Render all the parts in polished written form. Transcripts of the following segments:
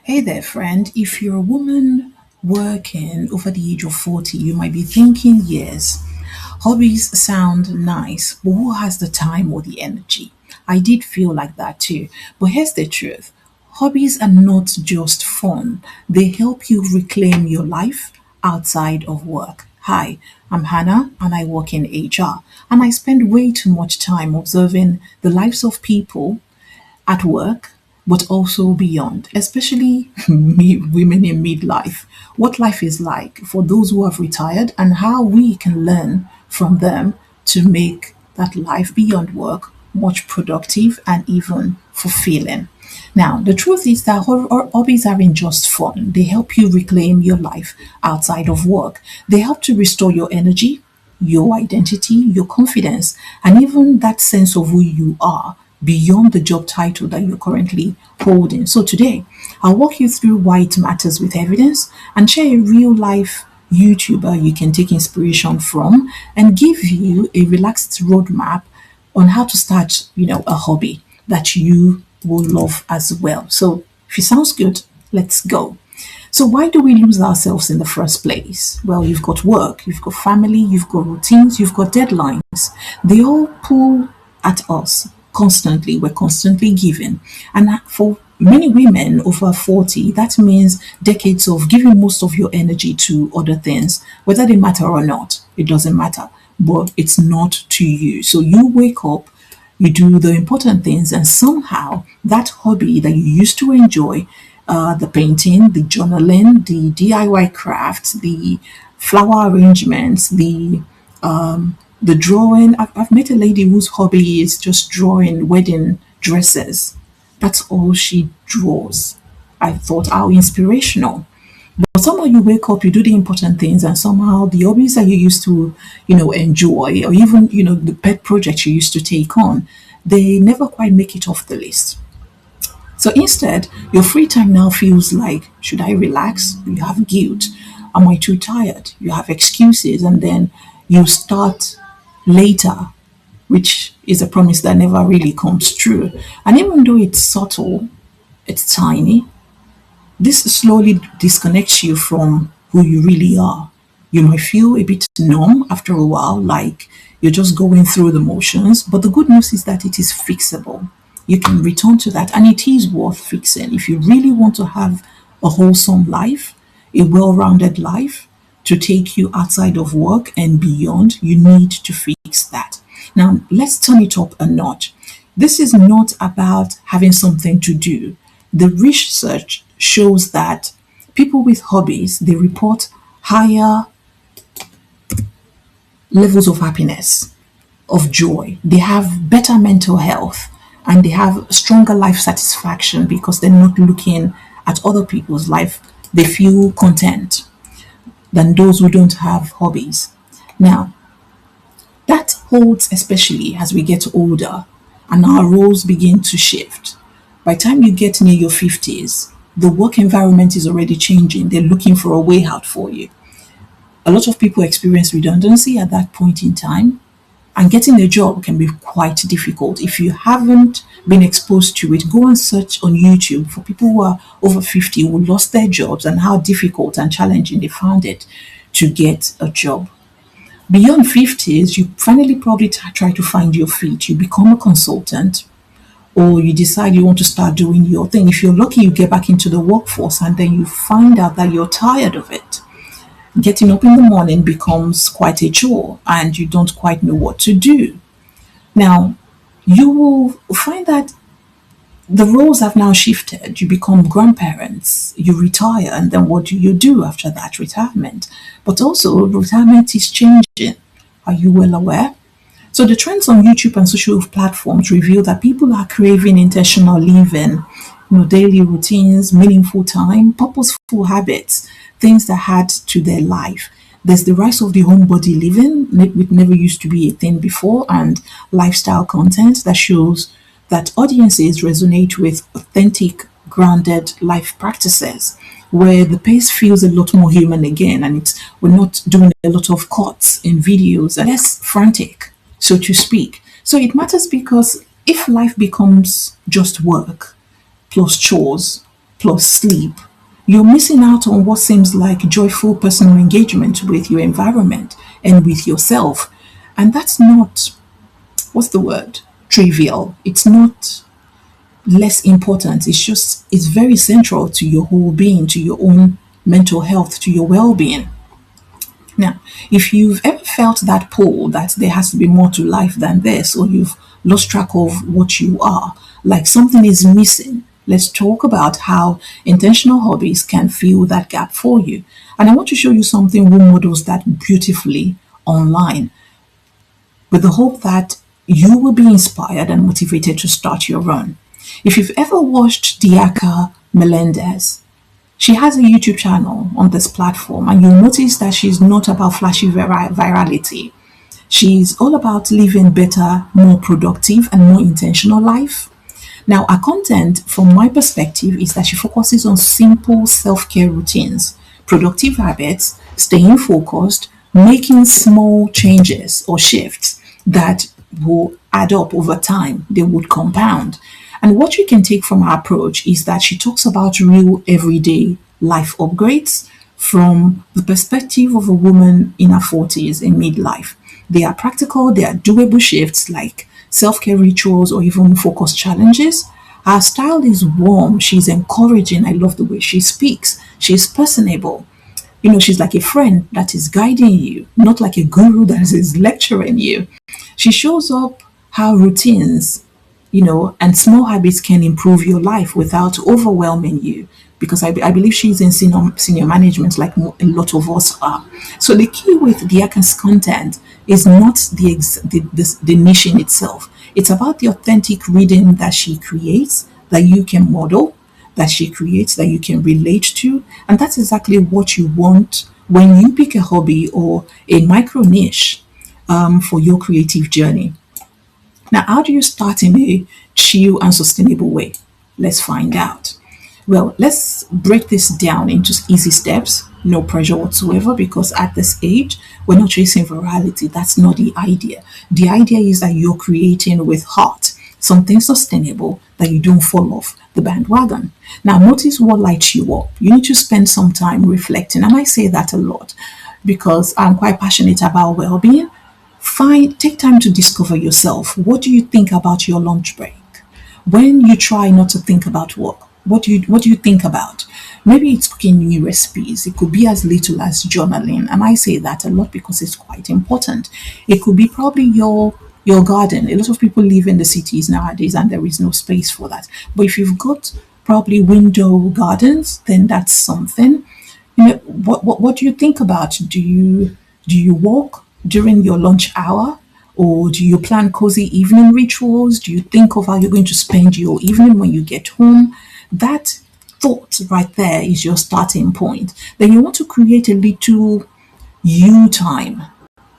Hey there, friend. If you're a woman working over the age of 40, you might be thinking, yes, hobbies sound nice, but who has the time or the energy? I did feel like that too. But here's the truth: hobbies are not just fun, they help you reclaim your life outside of work. Hi, I'm Hannah and I work in HR, and I spend way too much time observing the lives of people at work, but also beyond, especially women in midlife, what life is like for those who have retired and how we can learn from them to make that life beyond work much productive and even fulfilling. Now, the truth is that hobbies aren't just fun. They help you reclaim your life outside of work. They help to restore your energy, your identity, your confidence, and even that sense of who you are beyond the job title that you're currently holding. So today, I'll walk you through why it matters with evidence and share a real life YouTuber you can take inspiration from and give you a relaxed roadmap on how to start, a hobby that you will love as well. So if it sounds good, let's go. So, why do we lose ourselves in the first place? Well, you've got work, you've got family, you've got routines, you've got deadlines. They all pull at us constantly. We're constantly giving. And for many women over 40, that means decades of giving most of your energy to other things, whether they matter or not. It doesn't matter, but it's not to you. So, you wake up, you do the important things, and somehow that hobby that you used to enjoy, the painting, the journaling, the DIY crafts, the flower arrangements, the drawing. I've met a lady whose hobby is just drawing wedding dresses. That's all she draws. I thought, how inspirational. But somehow you wake up, you do the important things, and somehow the hobbies that you used to, enjoy, or even, the pet projects you used to take on, they never quite make it off the list. So instead, your free time now feels like, should I relax? You have guilt. Am I too tired? You have excuses, and then you start later, which is a promise that never really comes true. And even though it's subtle, it's tiny, this slowly disconnects you from who you really are. You might feel a bit numb after a while, like you're just going through the motions, but the good news is that it is fixable. You can return to that, and it is worth fixing. If you really want to have a wholesome life, a well rounded life to take you outside of work and beyond, you need to fix that. Now, let's turn it up a notch. This is not about having something to do. The research shows that people with hobbies, they report higher levels of happiness, of joy. They have better mental health, and they have stronger life satisfaction because they're not looking at other people's life. They feel content than those who don't have hobbies. Now, that holds especially as we get older and our roles begin to shift. By the time you get near your 50s, the work environment is already changing. They're looking for a way out for you. A lot of people experience redundancy at that point in time, and getting a job can be quite difficult. If you haven't been exposed to it, go and search on YouTube for people who are over 50 who lost their jobs and how difficult and challenging they found it to get a job. Beyond 50s, you finally probably try to find your feet. You become a consultant, or you decide you want to start doing your thing. If you're lucky, you get back into the workforce and then you find out that you're tired of it. Getting up in the morning becomes quite a chore and you don't quite know what to do. Now, you will find that the roles have now shifted. You become grandparents, you retire, and then what do you do after that retirement? But also, retirement is changing. Are you well aware? So the trends on YouTube and social platforms reveal that people are craving intentional living, daily routines, meaningful time, purposeful habits, things that add to their life. There's the rise of the homebody living, which never used to be a thing before, and lifestyle content that shows that audiences resonate with authentic, grounded life practices where the pace feels a lot more human again, and we're not doing a lot of cuts in videos and less frantic, so to speak. So it matters because if life becomes just work plus chores, plus sleep, you're missing out on what seems like joyful personal engagement with your environment and with yourself. And that's not, what's the word? Trivial. It's not less important. It's just, it's very central to your whole being, to your own mental health, to your well being. Now, if you've ever felt that pull that there has to be more to life than this, or you've lost track of what you are, like something is missing, let's talk about how intentional hobbies can fill that gap for you. And I want to show you something who models that beautifully online, with the hope that you will be inspired and motivated to start your own. If you've ever watched Diaka Melendez, she has a YouTube channel on this platform, and you'll notice that she's not about flashy virality. She's all about living better, more productive, and more intentional life. Now, her content, from my perspective, is that she focuses on simple self care routines, productive habits, staying focused, making small changes or shifts that will add up over time, they would compound. And what you can take from her approach is that she talks about real everyday life upgrades from the perspective of a woman in her 40s in midlife. They are practical, they are doable shifts like self care rituals or even focus challenges. Her style is warm, she's encouraging. I love the way she speaks, she's personable. She's like a friend that is guiding you, not like a guru that is lecturing you. She shows up how routines, and small habits can improve your life without overwhelming you. Because I believe she's in senior management, like a lot of us are. So the key with Diaka's content is not the niche in itself. It's about the authentic reading that she creates, that you can model, that she creates, that you can relate to. And that's exactly what you want when you pick a hobby or a micro niche for your creative journey. Now, how do you start in a chill and sustainable way? Let's find out. Well, let's break this down into easy steps, no pressure whatsoever, because at this age, we're not chasing virality. That's not the idea. The idea is that you're creating with heart, something sustainable, that you don't fall off the bandwagon. Now, notice what lights you up. You need to spend some time reflecting. And I say that a lot because I'm quite passionate about well being. Take time to discover yourself. What do you think about your lunch break? When you try not to think about work, what do you think about? Maybe it's cooking new recipes. It could be as little as journaling, and I say that a lot because it's quite important. It could be probably your garden. A lot of people live in the cities nowadays, and there is no space for that. But if you've got probably window gardens, then that's something. What do you think about? Do you walk during your lunch hour? Or do you plan cozy evening rituals? Do you think of how you're going to spend your evening when you get home? That thought right there is your starting point. Then you want to create a little you time,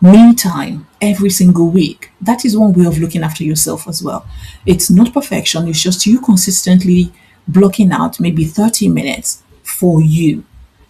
me time every single week. That is one way of looking after yourself as well. It's not perfection, it's just you consistently blocking out maybe 30 minutes for you.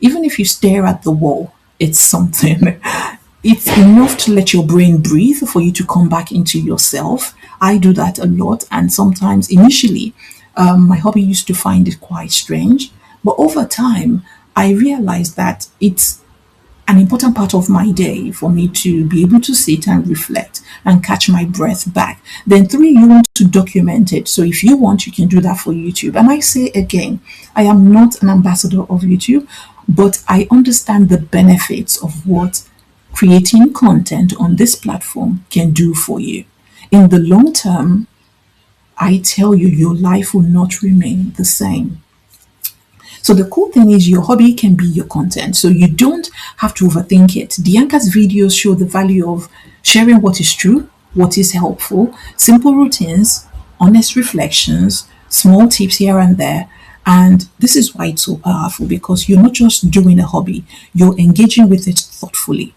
Even if you stare at the wall, it's something. It's enough to let your brain breathe for you to come back into yourself. I do that a lot, and sometimes initially, my hobby used to find it quite strange, but over time, I realized that it's an important part of my day for me to be able to sit and reflect and catch my breath back. Then, three, you want to document it. So, if you want, you can do that for YouTube. And I say again, I am not an ambassador of YouTube, but I understand the benefits of what creating content on this platform can do for you. In the long term, I tell you, your life will not remain the same. So the cool thing is your hobby can be your content. So you don't have to overthink it. Dianca's videos show the value of sharing what is true, what is helpful, simple routines, honest reflections, small tips here and there. And this is why it's so powerful, because you're not just doing a hobby, you're engaging with it thoughtfully.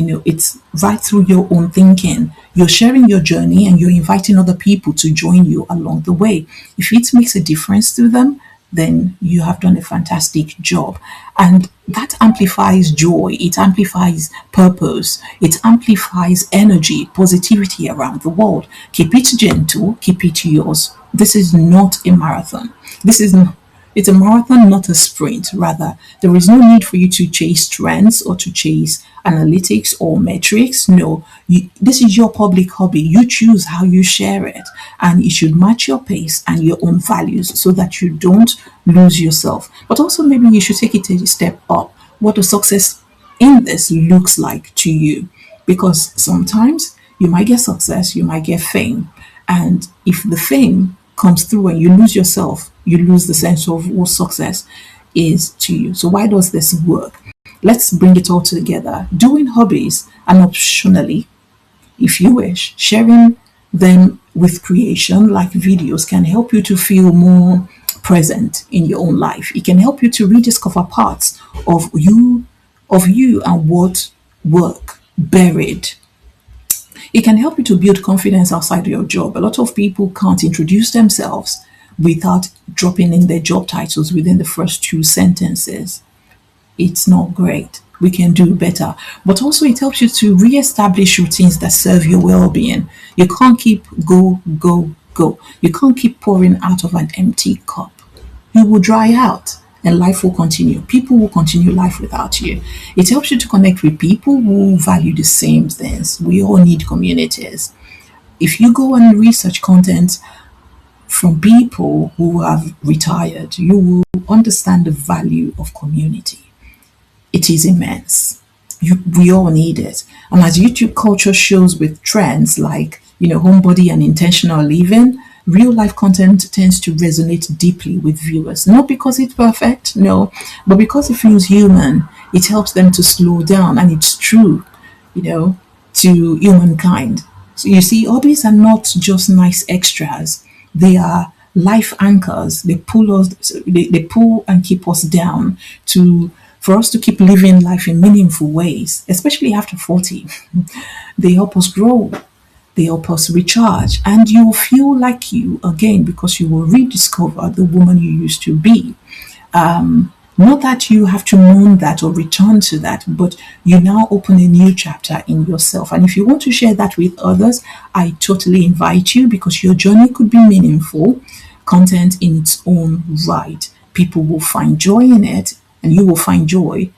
It's right through your own thinking. You're sharing your journey and you're inviting other people to join you along the way. If it makes a difference to them, then you have done a fantastic job. And that amplifies joy, it amplifies purpose, it amplifies energy, positivity around the world. Keep it gentle, keep it yours. This is not a marathon. This is It's a marathon, not a sprint. Rather, there is no need for you to chase trends or to chase analytics or metrics. No, this is your public hobby. You choose how you share it, and it should match your pace and your own values so that you don't lose yourself. But also, maybe you should take it a step up. What does success in this looks like to you? Because sometimes you might get success, you might get fame. And if the fame comes through and you lose yourself, you lose the sense of what success is to you. So, why does this work? Let's bring it all together. Doing hobbies and optionally, if you wish, sharing them with creation like videos can help you to feel more present in your own life. It can help you to rediscover parts of you and what work buried. It can help you to build confidence outside your job. A lot of people can't introduce themselves without dropping in their job titles within the first two sentences. It's not great. We can do better. But also, it helps you to re-establish routines that serve your well-being. You can't keep go, go, go. You can't keep pouring out of an empty cup. You will dry out and life will continue. People will continue life without you. It helps you to connect with people who value the same things. We all need communities. If you go and research content from people who have retired, you will understand the value of community. It is immense. We all need it. And as YouTube culture shows with trends like, homebody and intentional living, real life content tends to resonate deeply with viewers. Not because it's perfect, no, but because it feels human. It helps them to slow down, and it's true, to humankind. So you see, hobbies are not just nice extras. They are life anchors. They pull and keep us down to for us to keep living life in meaningful ways, especially after 40. They help us grow, they help us recharge, and you'll feel like you again because you will rediscover the woman you used to be. Not that you have to mourn that or return to that, but you now open a new chapter in yourself. And if you want to share that with others, I totally invite you because your journey could be meaningful content in its own right. People will find joy in it, and you will find joy